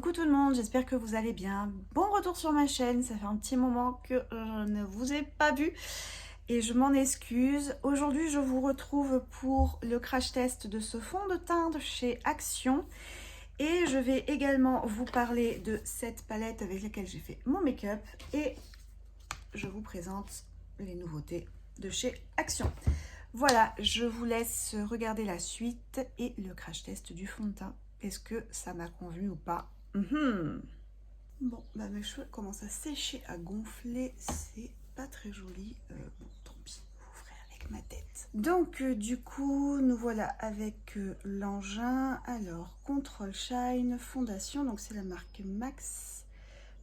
Coucou tout le monde, j'espère que vous allez bien. Bon retour sur ma chaîne, ça fait un petit moment que je ne vous ai pas vu et je m'en excuse. Aujourd'hui, je vous retrouve pour le crash test de ce fond de teint de chez Action et je vais également vous parler de cette palette avec laquelle j'ai fait mon make-up et je vous présente les nouveautés de chez Action. Voilà, je vous laisse regarder la suite et le crash test du fond de teint. Est-ce que ça m'a convenu ou pas? Bon, bah mes cheveux commencent à sécher, à gonfler, c'est pas très joli. Bon, tant pis, vous ferez avec ma tête. Donc, du coup, nous voilà avec l'engin. Alors, Control Shine, fondation, donc c'est la marque Max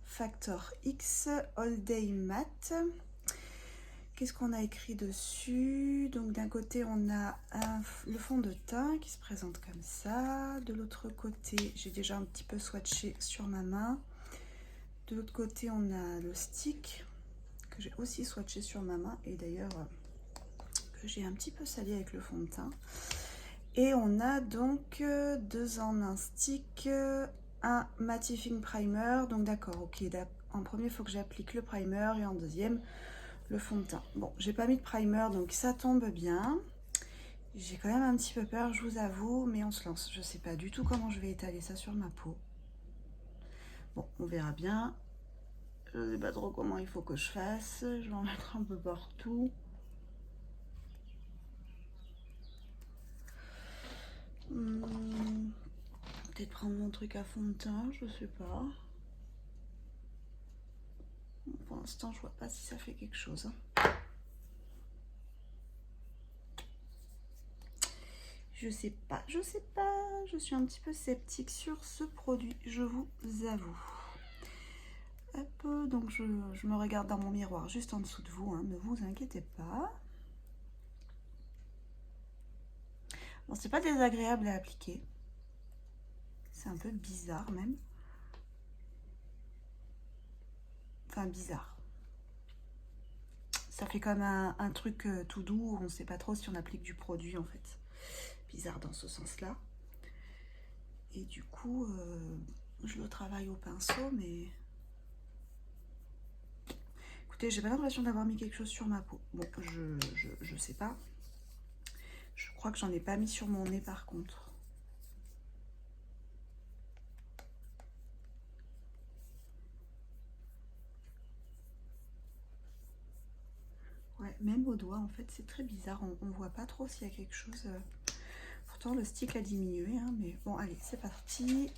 Factor X All Day Matte. Qu'est-ce qu'on a écrit dessus? Donc d'un côté on a le fond de teint qui se présente comme ça. De l'autre côté, j'ai déjà un petit peu swatché sur ma main. De l'autre côté on a le stick que j'ai aussi swatché sur ma main et d'ailleurs que j'ai un petit peu sali avec le fond de teint. Et on a donc deux en un stick, un mattifying primer. Donc d'accord, ok, en premier il faut que j'applique le primer et en deuxième le fond de teint. Bon, j'ai pas mis de primer donc ça tombe bien. J'ai quand même un petit peu peur, je vous avoue, mais on se lance. Je sais pas du tout comment je vais étaler ça sur ma peau. Bon, on verra bien. Je sais pas trop comment il faut que je fasse. Je vais en mettre un peu partout. Peut-être prendre mon truc à fond de teint, je sais pas. Pour l'instant, je vois pas si ça fait quelque chose. Je sais pas, je suis un petit peu sceptique sur ce produit, je vous avoue. Hop, donc je me regarde dans mon miroir juste en dessous de vous, hein, ne vous inquiétez pas. Bon, c'est pas désagréable à appliquer. C'est un peu bizarre même. Enfin, bizarre. Ça fait comme un truc tout doux, on ne sait pas trop si on applique du produit en fait. Bizarre dans ce sens-là. Et du coup, je le travaille au pinceau, mais... Écoutez, j'ai pas l'impression d'avoir mis quelque chose sur ma peau. Bon, je sais pas. Je crois que j'en ai pas mis sur mon nez par contre. Ouais, même au doigt, en fait, c'est très bizarre. On voit pas trop s'il y a quelque chose. Pourtant, le stick a diminué, hein, mais bon, allez, c'est parti.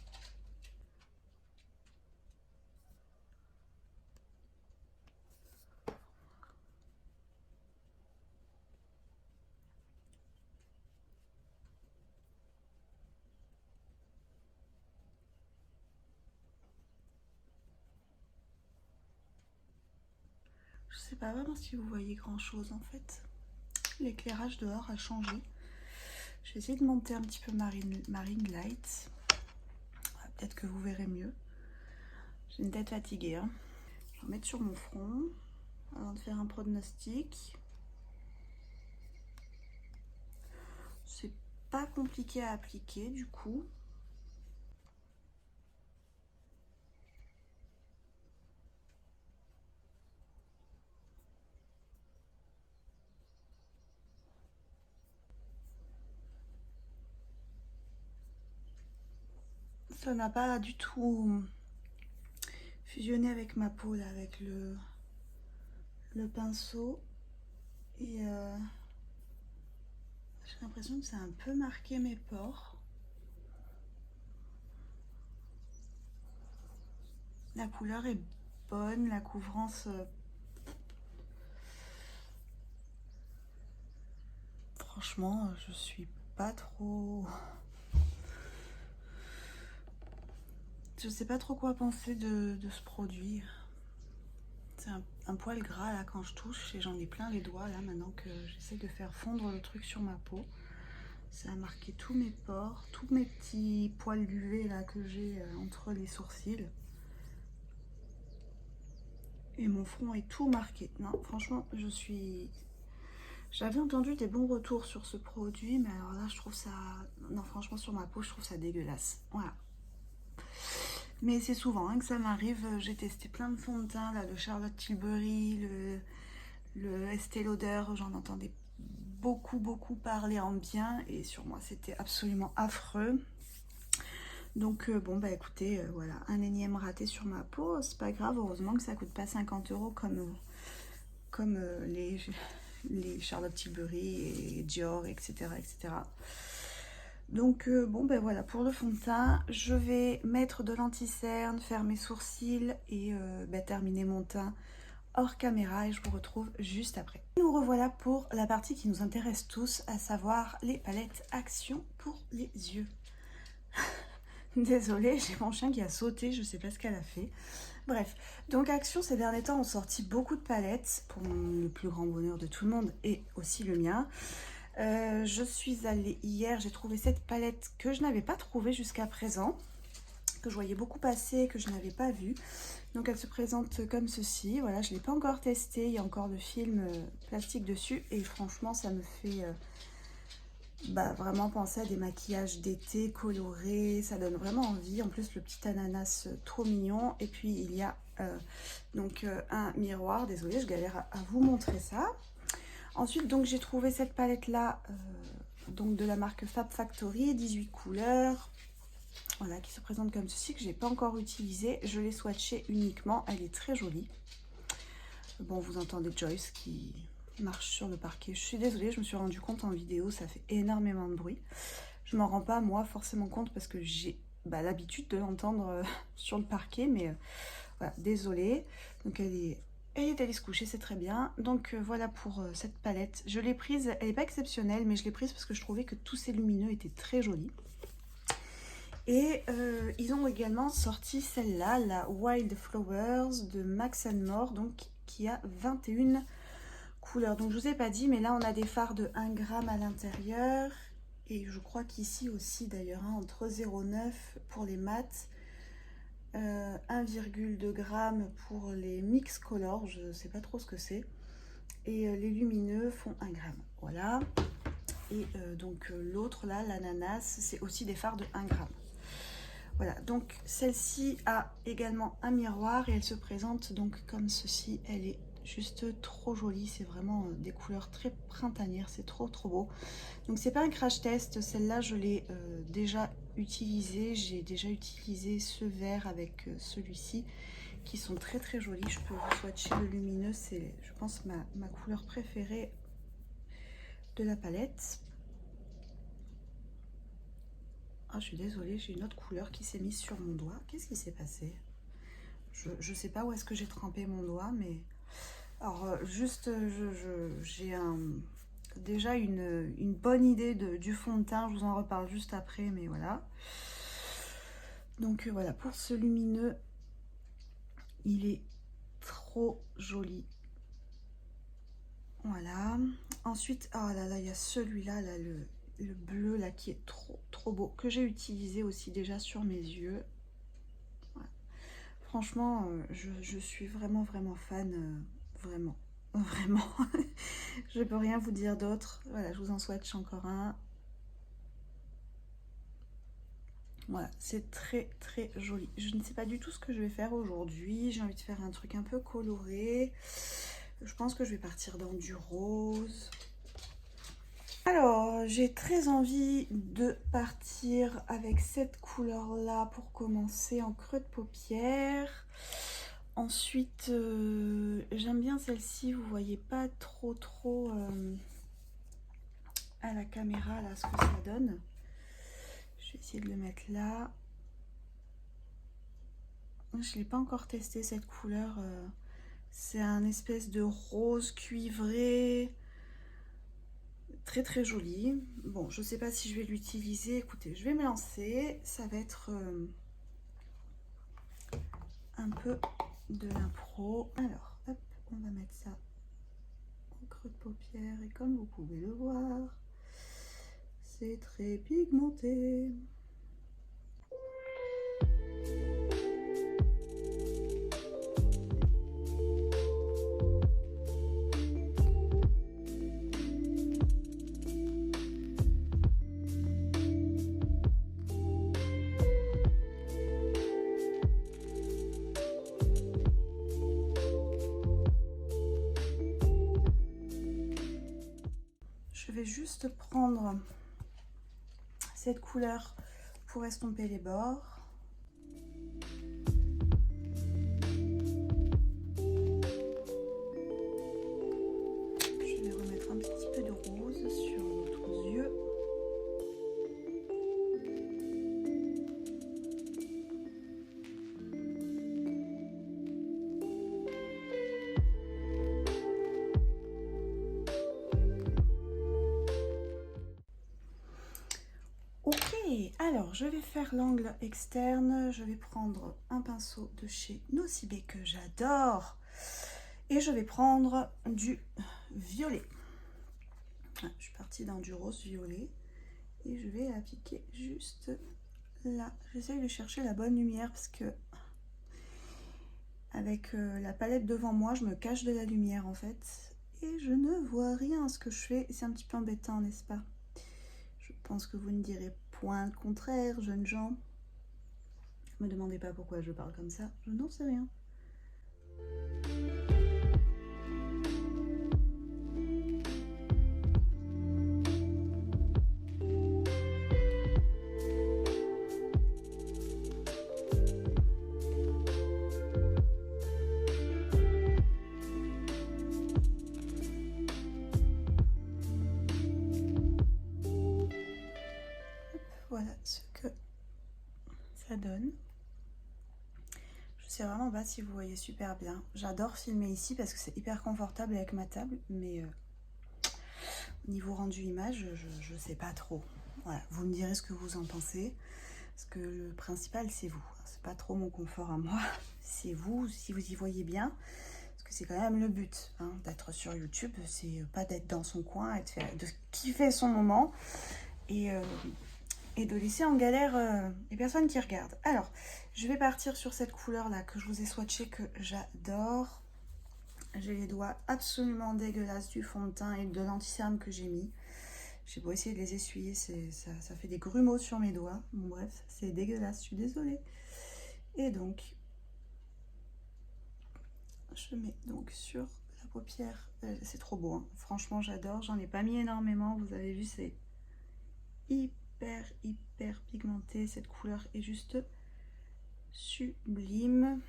Je sais pas vraiment si vous voyez grand chose en fait. L'éclairage dehors a changé. Je vais essayer de monter un petit peu Marine Light. Peut-être que vous verrez mieux. J'ai une tête fatiguée. Hein. Je vais en mettre sur mon front avant de faire un pronostic. C'est pas compliqué à appliquer du coup. Ça n'a pas du tout fusionné avec ma peau là, avec le pinceau. Et j'ai l'impression que ça a un peu marqué mes pores. La couleur est bonne, la couvrance... franchement, je suis pas trop... Je sais pas trop quoi penser de ce produit. C'est un poil gras là quand je touche et j'en ai plein les doigts là maintenant que j'essaie de faire fondre le truc sur ma peau. Ça a marqué tous mes pores, tous mes petits poils d'UV là que j'ai entre les sourcils. Et mon front est tout marqué. Non, franchement, je suis... J'avais entendu des bons retours sur ce produit, mais alors là, je trouve ça... Non, franchement, sur ma peau, je trouve ça dégueulasse. Voilà. Mais c'est souvent hein, que ça m'arrive. J'ai testé plein de fonds de teint, là, le Charlotte Tilbury, le Estée Lauder, j'en entendais beaucoup parler en bien et sur moi c'était absolument affreux. Donc bon bah écoutez, voilà, un énième raté sur ma peau, c'est pas grave, heureusement que ça coûte pas 50 € comme les Charlotte Tilbury et Dior, etc. etc. Donc bon ben voilà, pour le fond de teint, je vais mettre de l'anti-cerne, faire mes sourcils et terminer mon teint hors caméra et je vous retrouve juste après. Nous revoilà pour la partie qui nous intéresse tous, à savoir les palettes Action pour les yeux. Désolée, j'ai mon chien qui a sauté, je sais pas ce qu'elle a fait. Bref, donc Action ces derniers temps ont sorti beaucoup de palettes pour le plus grand bonheur de tout le monde et aussi le mien. Je suis allée hier, j'ai trouvé cette palette que je n'avais pas trouvée jusqu'à présent, que je voyais beaucoup passer, que je n'avais pas vue. Donc elle se présente comme ceci, voilà, je ne l'ai pas encore testée, il y a encore le film plastique dessus et franchement ça me fait vraiment penser à des maquillages d'été colorés, ça donne vraiment envie. En plus le petit ananas trop mignon et puis il y a un miroir, désolée je galère à vous montrer ça. Ensuite donc j'ai trouvé cette palette là donc de la marque Fab Factory, 18 couleurs. Voilà, qui se présente comme ceci, que j'ai pas encore utilisé. Je l'ai swatché uniquement, elle est très jolie. Bon, vous entendez Joyce qui marche sur le parquet. Je suis désolée, je me suis rendu compte en vidéo, ça fait énormément de bruit. Je m'en rends pas moi forcément compte parce que j'ai l'habitude de l'entendre sur le parquet, mais voilà, désolée. Donc elle est allée se coucher, c'est très bien. Donc voilà pour cette palette. Je l'ai prise, elle n'est pas exceptionnelle, mais je l'ai prise parce que je trouvais que tous ces lumineux étaient très jolis. Et ils ont également sorti celle-là, la Wild Flowers de Max & More, donc qui a 21 couleurs. Donc je vous ai pas dit, mais là on a des fards de 1 g à l'intérieur. Et je crois qu'ici aussi d'ailleurs, hein, entre 0,9 pour les mats, 1,2 g pour les mix colors, je ne sais pas trop ce que c'est. Et les lumineux font 1 g. Voilà. Et donc l'autre là, l'ananas, c'est aussi des fards de 1 g. Voilà, donc celle-ci a également un miroir et elle se présente donc comme ceci. Elle est juste trop jolie, c'est vraiment des couleurs très printanières, c'est trop beau. Donc c'est pas un crash test, celle-là je l'ai déjà utilisée. J'ai déjà utilisé ce vert avec celui-ci qui sont très jolis. Je peux vous swatcher le lumineux, c'est je pense ma couleur préférée de la palette. Ah, je suis désolée, j'ai une autre couleur qui s'est mise sur mon doigt. Qu'est-ce qui s'est passé? Je sais pas où est-ce que j'ai trempé mon doigt, mais... Alors, juste, j'ai déjà une bonne idée du fond de teint. Je vous en reparle juste après, mais voilà. Donc, voilà, pour ce lumineux, il est trop joli. Voilà. Ensuite, oh là là, il y a celui-là, là, le bleu là qui est trop beau, que j'ai utilisé aussi déjà sur mes yeux. Voilà. Franchement je suis vraiment fan, vraiment je peux rien vous dire d'autre. Voilà, je vous en swatch encore un. Voilà, c'est très joli. Je ne sais pas du tout ce que je vais faire aujourd'hui. J'ai envie de faire un truc un peu coloré. Je pense que je vais partir dans du rose. Alors, j'ai très envie de partir avec cette couleur-là pour commencer en creux de paupière. Ensuite, j'aime bien celle-ci, vous voyez pas trop à la caméra là ce que ça donne. Je vais essayer de le mettre là. Je l'ai pas encore testé cette couleur. C'est un espèce de rose cuivré. Très joli. Bon, je sais pas si je vais l'utiliser. Écoutez, je vais me lancer. Ça va être un peu de l'impro. Alors, hop, on va mettre ça au creux de paupière. Et comme vous pouvez le voir, c'est très pigmenté. juste prendre cette couleur pour estomper les bords. Je vais remettre un petit peu de rose sur notre yeux. Ok, alors je vais faire l'angle externe. Je vais prendre un pinceau de chez Nocibé que j'adore. Et je vais prendre du violet. Je suis partie dans du rose violet. Et je vais appliquer juste là. J'essaye de chercher la bonne lumière parce que avec la palette devant moi, je me cache de la lumière en fait. Et je ne vois rien à ce que je fais. C'est un petit peu embêtant, n'est-ce pas? Je pense que vous ne direz point le contraire, jeunes gens. Ne me demandez pas pourquoi je parle comme ça, je n'en sais rien. Voilà ce que ça donne. Je sais vraiment pas si vous voyez super bien. J'adore filmer ici parce que c'est hyper confortable avec ma table, mais niveau rendu image, je sais pas trop. Voilà, vous me direz ce que vous en pensez. Parce que le principal, c'est vous. C'est pas trop mon confort à moi. C'est vous, si vous y voyez bien. Parce que c'est quand même le but hein, d'être sur YouTube. C'est pas d'être dans son coin, de kiffer son moment. Et de laisser en galère les personnes qui regardent. Alors, je vais partir sur cette couleur-là que je vous ai swatché, que j'adore. J'ai les doigts absolument dégueulasses du fond de teint et de l'anti-cerne que j'ai mis. J'ai beau essayer de les essuyer, ça fait des grumeaux sur mes doigts. Bon bref, c'est dégueulasse, je suis désolée. Et donc, je mets donc sur la paupière. C'est trop beau, hein. Franchement j'adore. J'en ai pas mis énormément, vous avez vu, c'est hyper pigmenté. Cette couleur est juste sublime.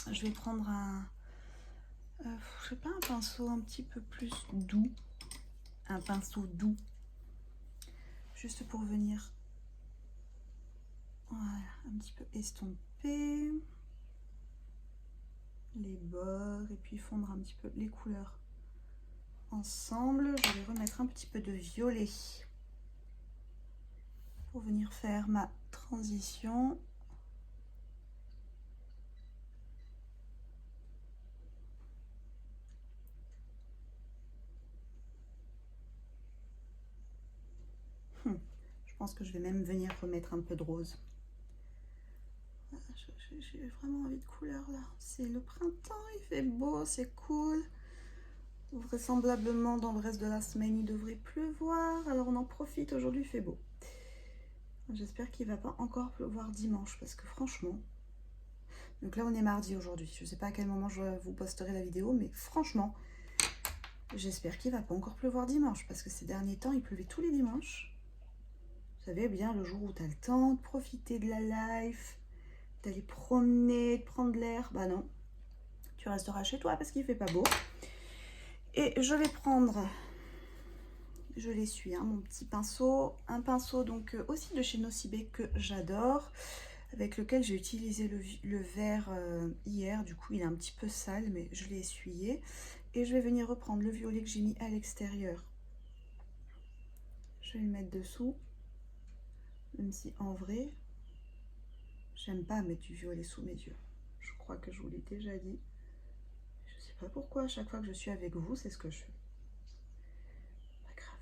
Je vais prendre je sais pas, un pinceau un petit peu plus doux. Un pinceau doux. Juste pour venir, voilà, un petit peu estomper les bords et puis fondre un petit peu les couleurs ensemble. Je vais remettre un petit peu de violet pour venir faire ma transition. Je pense que je vais même venir remettre un peu de rose. J'ai vraiment envie de couleur là. C'est le printemps, il fait beau, c'est cool. Vraisemblablement dans le reste de la semaine il devrait pleuvoir, alors on en profite. Aujourd'hui il fait beau. J'espère qu'il va pas encore pleuvoir dimanche parce que franchement, donc là on est mardi aujourd'hui, je sais pas à quel moment je vous posterai la vidéo, mais franchement j'espère qu'il va pas encore pleuvoir dimanche parce que ces derniers temps il pleuvait tous les dimanches. Vous savez bien, le jour où tu as le temps de profiter de la life, d'aller promener, de prendre l'air, bah non, tu resteras chez toi parce qu'il fait pas beau. Et je vais prendre, je l'essuie, hein, mon petit pinceau, un pinceau donc aussi de chez Nocibé que j'adore, avec lequel j'ai utilisé le vert hier, du coup il est un petit peu sale mais je l'ai essuyé. Et je vais venir reprendre le violet que j'ai mis à l'extérieur. Je vais le mettre dessous, même si en vrai, j'aime pas mettre du violet sous mes yeux. Je crois que je vous l'ai déjà dit. Je sais pas pourquoi, à chaque fois que je suis avec vous, c'est ce que je fais. Pas grave.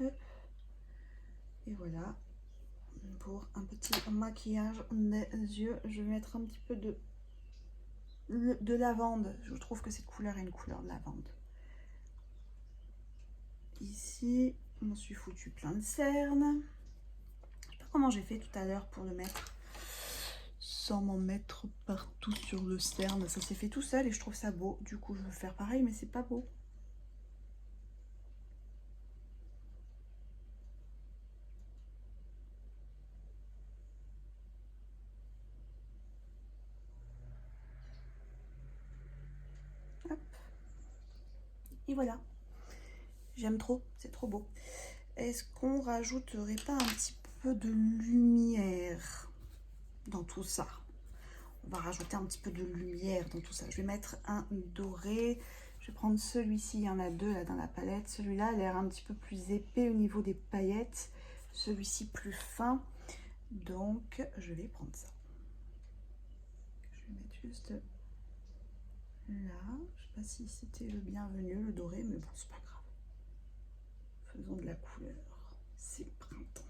Hop. Et voilà. Pour un petit maquillage des yeux, je vais mettre un petit peu de lavande. Je trouve que cette couleur est une couleur de lavande. Ici, je m'en suis foutu plein de cernes. Je sais pas comment j'ai fait tout à l'heure pour le mettre sans m'en mettre partout sur le cerne. Ça s'est fait tout seul et je trouve ça beau. Du coup, je veux faire pareil, mais c'est pas beau. Et voilà, j'aime trop, c'est trop beau. Est-ce qu'on rajouterait pas un petit peu de lumière dans tout ça? On va rajouter un petit peu de lumière dans tout ça. Je vais mettre un doré. Je vais prendre celui-ci, il y en a deux là dans la palette. Celui-là a l'air un petit peu plus épais au niveau des paillettes. Celui-ci plus fin. Donc, je vais prendre ça. Je vais mettre juste là. Je sais pas si c'était le bienvenu, le doré, mais bon, c'est pas grave. Faisons de la couleur. C'est le printemps.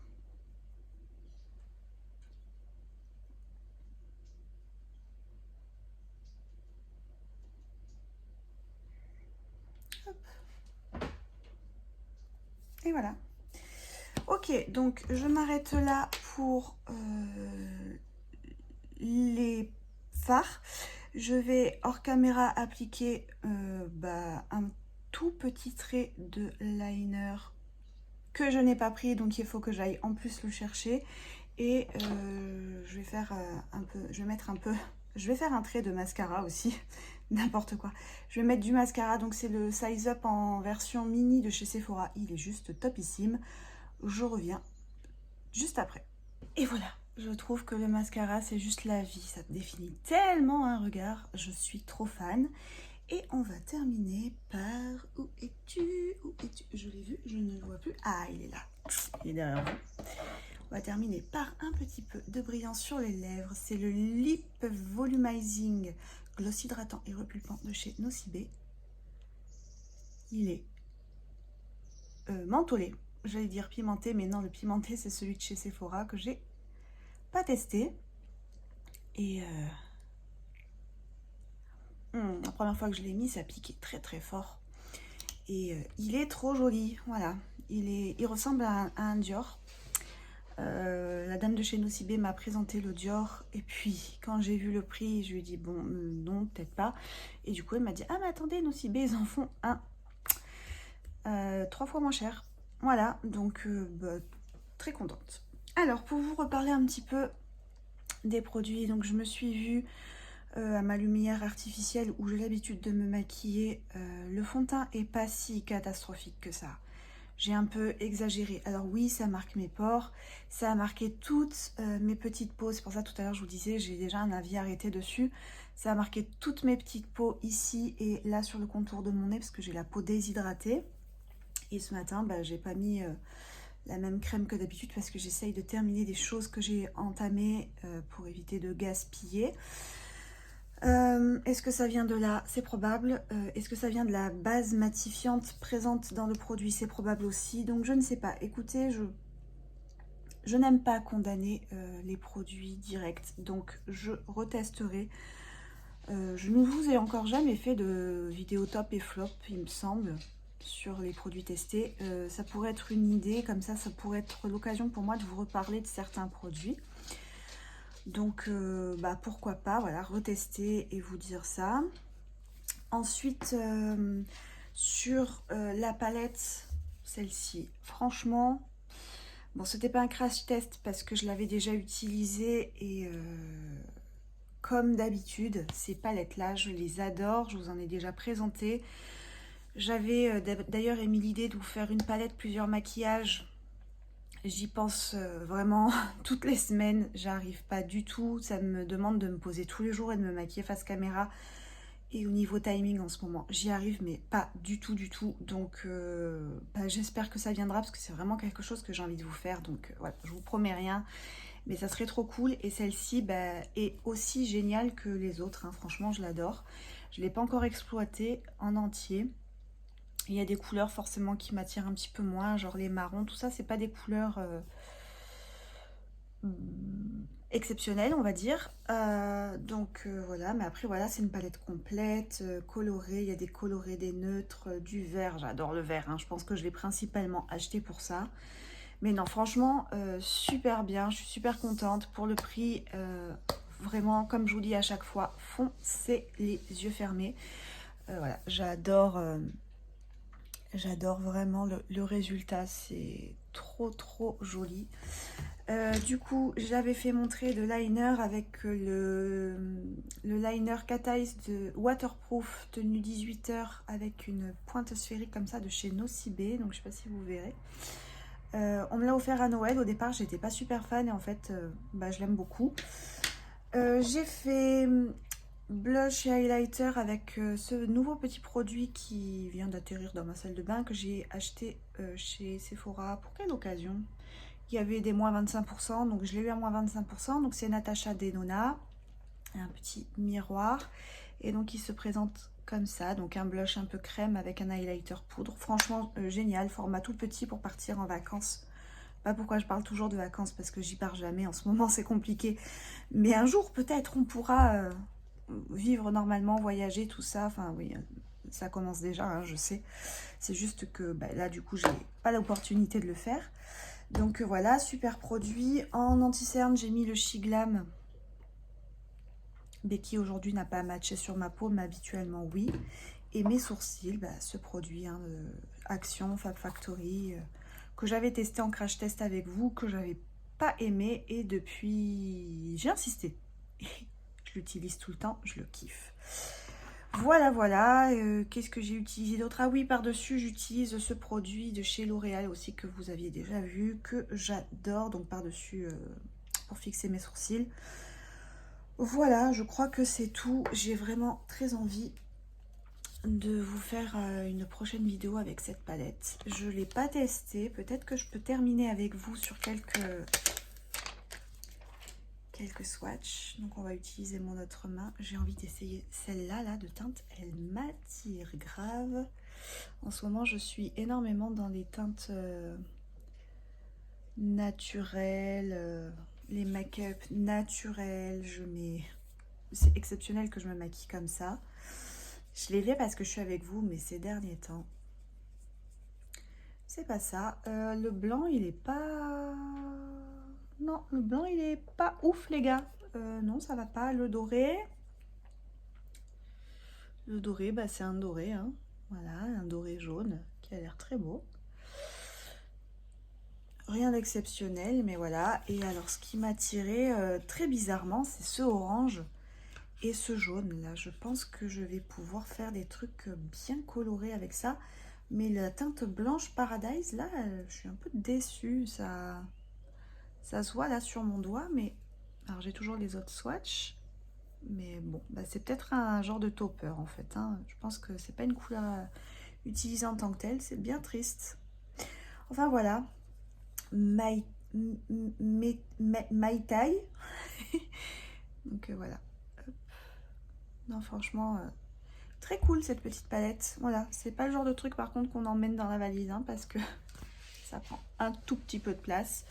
Hop. Et voilà. Ok, donc je m'arrête là pour les fards. Je vais hors caméra appliquer un tout petit trait de liner que je n'ai pas pris, donc il faut que j'aille en plus le chercher. Et je vais faire je vais faire un trait de mascara aussi, n'importe quoi. Je vais mettre du mascara, donc c'est le Size Up en version mini de chez Sephora. Il est juste topissime. Je reviens juste après. Et voilà, je trouve que le mascara c'est juste la vie, ça définit tellement un regard, je suis trop fan. Et on va terminer par... Où es-tu? Où es-tu? Je l'ai vu, je ne le vois plus. Ah, il est là, il est derrière vous. On va terminer par un petit peu de brillant sur les lèvres. C'est le Lip Volumizing Gloss hydratant et repulpant de chez Nocibé. Il est mentholé. J'allais dire pimenté, mais non, le pimenté, c'est celui de chez Sephora que j'ai pas testé. Et la première fois que je l'ai mis, ça piquait très très fort. Et il est trop joli, voilà. Il ressemble à un Dior. La dame de chez Nocibé m'a présenté le Dior. Et puis, quand j'ai vu le prix, je lui ai dit, bon, non, peut-être pas. Et du coup, elle m'a dit, ah, mais attendez, Nocibé, ils en font un 3 fois moins cher. Voilà, donc très contente. Alors, pour vous reparler un petit peu des produits, donc je me suis vue à ma lumière artificielle où j'ai l'habitude de me maquiller. Le fond de teint est pas si catastrophique que ça. J'ai un peu exagéré. Alors oui, ça marque mes pores, ça a marqué toutes mes petites peaux. C'est pour ça tout à l'heure je vous disais, j'ai déjà un avis arrêté dessus. Ça a marqué toutes mes petites peaux ici et là sur le contour de mon nez parce que j'ai la peau déshydratée. Et ce matin, j'ai pas mis la même crème que d'habitude parce que j'essaye de terminer des choses que j'ai entamées pour éviter de gaspiller. Est-ce que ça vient de là? C'est probable. Est-ce que ça vient de la base matifiante présente dans le produit? C'est probable aussi. Donc je ne sais pas. Écoutez, je n'aime pas condamner les produits directs. Donc je retesterai. Je ne vous ai encore jamais fait de vidéo top et flop, il me semble, sur les produits testés. Ça pourrait être une idée, comme ça pourrait être l'occasion pour moi de vous reparler de certains produits. Donc pourquoi pas, voilà, retester et vous dire ça. Ensuite, sur la palette, celle-ci, franchement, bon, c'était pas un crash test parce que je l'avais déjà utilisée et comme d'habitude, ces palettes-là, je les adore, je vous en ai déjà présenté. J'avais d'ailleurs émis l'idée de vous faire une palette plusieurs maquillages. J'y pense vraiment toutes les semaines, j'arrive pas du tout, ça me demande de me poser tous les jours et de me maquiller face caméra. Et au niveau timing en ce moment, j'y arrive mais pas du tout du tout. Donc j'espère que ça viendra parce que c'est vraiment quelque chose que j'ai envie de vous faire. Donc voilà, je vous promets rien, mais ça serait trop cool. Et celle-ci est aussi géniale que les autres, hein. Franchement je l'adore. Je ne l'ai pas encore exploitée en entier. Il y a des couleurs forcément qui m'attirent un petit peu moins, genre les marrons, tout ça, c'est pas des couleurs exceptionnelles, on va dire. Voilà, mais après voilà, c'est une palette complète, colorée, il y a des colorés, des neutres, du vert, j'adore le vert, hein. Je pense que je l'ai principalement acheté pour ça. Mais non, franchement, super bien, je suis super contente pour le prix. Vraiment, comme je vous dis à chaque fois, foncez les yeux fermés. Voilà, j'adore J'adore vraiment le résultat, c'est trop joli. Du coup, j'avais fait mon trait de liner avec le liner Cat Eyes de Waterproof tenu 18 heures avec une pointe sphérique comme ça de chez Nocibé. Donc je sais pas si vous verrez. On me l'a offert à Noël. Au départ, j'étais pas super fan et en fait, je l'aime beaucoup. J'ai fait blush et highlighter avec ce nouveau petit produit qui vient d'atterrir dans ma salle de bain que j'ai acheté chez Sephora. Pour quelle occasion? Il y avait des moins 25%, donc je l'ai eu à moins 25%. Donc c'est Natasha Denona, un petit miroir. Et donc il se présente comme ça, donc un blush un peu crème avec un highlighter poudre. Franchement génial, format tout petit pour partir en vacances. Pas pourquoi je parle toujours de vacances, parce que j'y pars jamais. En ce moment c'est compliqué. Mais un jour peut-être on pourra vivre normalement, voyager, tout ça. Enfin oui, ça commence déjà, hein, je sais. C'est juste que là du coup j'ai pas l'opportunité de le faire. Donc voilà, super produit. En anti-cerne, j'ai mis le Shiglam. Qui aujourd'hui n'a pas matché sur ma peau, mais habituellement oui. Et mes sourcils, ce produit Action Fab Factory que j'avais testé en crash test avec vous, que j'avais pas aimé et depuis j'ai insisté. Je l'utilise tout le temps, je le kiffe. Voilà. Qu'est-ce que j'ai utilisé d'autre? Ah oui, par-dessus, j'utilise ce produit de chez L'Oréal aussi que vous aviez déjà vu, que j'adore. Donc par-dessus, pour fixer mes sourcils. Voilà, je crois que c'est tout. J'ai vraiment très envie de vous faire une prochaine vidéo avec cette palette. Je ne l'ai pas testée. Peut-être que je peux terminer avec vous sur quelques swatchs. Donc on va utiliser mon autre main. J'ai envie d'essayer celle-là là, de teinte. Elle m'attire grave. En ce moment, je suis énormément dans les teintes naturelles, les make-up naturels. C'est exceptionnel que je me maquille comme ça. Je l'ai fait parce que je suis avec vous, mais ces derniers temps, c'est pas ça. Le blanc, il est pas... Non, le blanc, il est pas ouf, les gars. Non, ça va pas. Le doré, c'est un doré, hein. Voilà, un doré jaune qui a l'air très beau. Rien d'exceptionnel, mais voilà. Et alors, ce qui m'a attiré très bizarrement, c'est ce orange et ce jaune. Là, je pense que je vais pouvoir faire des trucs bien colorés avec ça. Mais la teinte blanche Paradise, là, je suis un peu déçue. Ça se voit là sur mon doigt, mais... Alors, j'ai toujours les autres swatchs. Mais bon, c'est peut-être un genre de topper, en fait. Hein. Je pense que c'est pas une couleur utilisée en tant que telle. C'est bien triste. Enfin, voilà. Mai Tai. Donc, voilà. Hop. Non, franchement... très cool cette petite palette. Voilà, c'est pas le genre de truc par contre qu'on emmène dans la valise, hein, parce que ça prend un tout petit peu de place.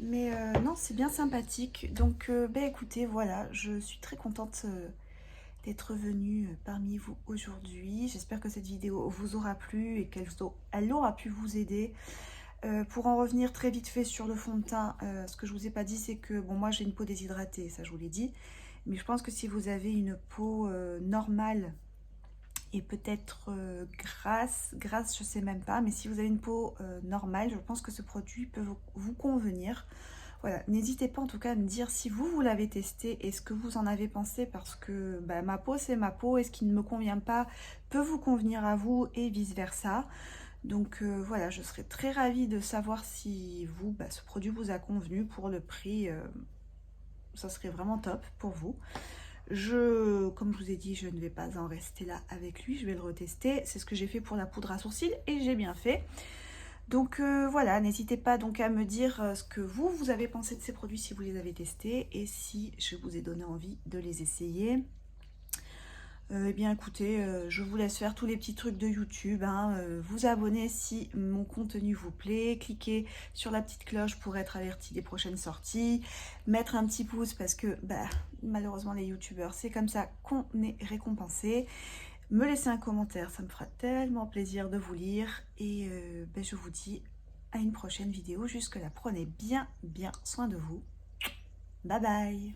Mais non, c'est bien sympathique. Donc écoutez, voilà, je suis très contente d'être venue parmi vous aujourd'hui. J'espère que cette vidéo vous aura plu et qu'elle aura pu vous aider. Pour en revenir très vite fait sur le fond de teint, ce que je vous ai pas dit, c'est que bon, moi j'ai une peau déshydratée, ça je vous l'ai dit. Mais je pense que si vous avez une peau normale, et peut-être grasse, je sais même pas, mais si vous avez une peau normale, je pense que ce produit peut vous convenir. Voilà, n'hésitez pas en tout cas à me dire si vous l'avez testé et ce que vous en avez pensé, parce que ma peau c'est ma peau et ce qui ne me convient pas peut vous convenir à vous et vice versa. Donc voilà, je serais très ravie de savoir si vous, ce produit vous a convenu. Pour le prix, ça serait vraiment top pour vous. Comme je vous ai dit, je ne vais pas en rester là avec lui, je vais le retester. C'est ce que j'ai fait pour la poudre à sourcils et j'ai bien fait. Donc voilà, n'hésitez pas donc à me dire ce que vous avez pensé de ces produits si vous les avez testés et si je vous ai donné envie de les essayer. Eh bien écoutez, je vous laisse faire tous les petits trucs de YouTube, hein, vous abonner si mon contenu vous plaît, cliquez sur la petite cloche pour être averti des prochaines sorties, mettre un petit pouce parce que malheureusement les youtubeurs c'est comme ça qu'on est récompensé, me laisser un commentaire, ça me fera tellement plaisir de vous lire et je vous dis à une prochaine vidéo. Jusque là, prenez bien soin de vous, bye bye.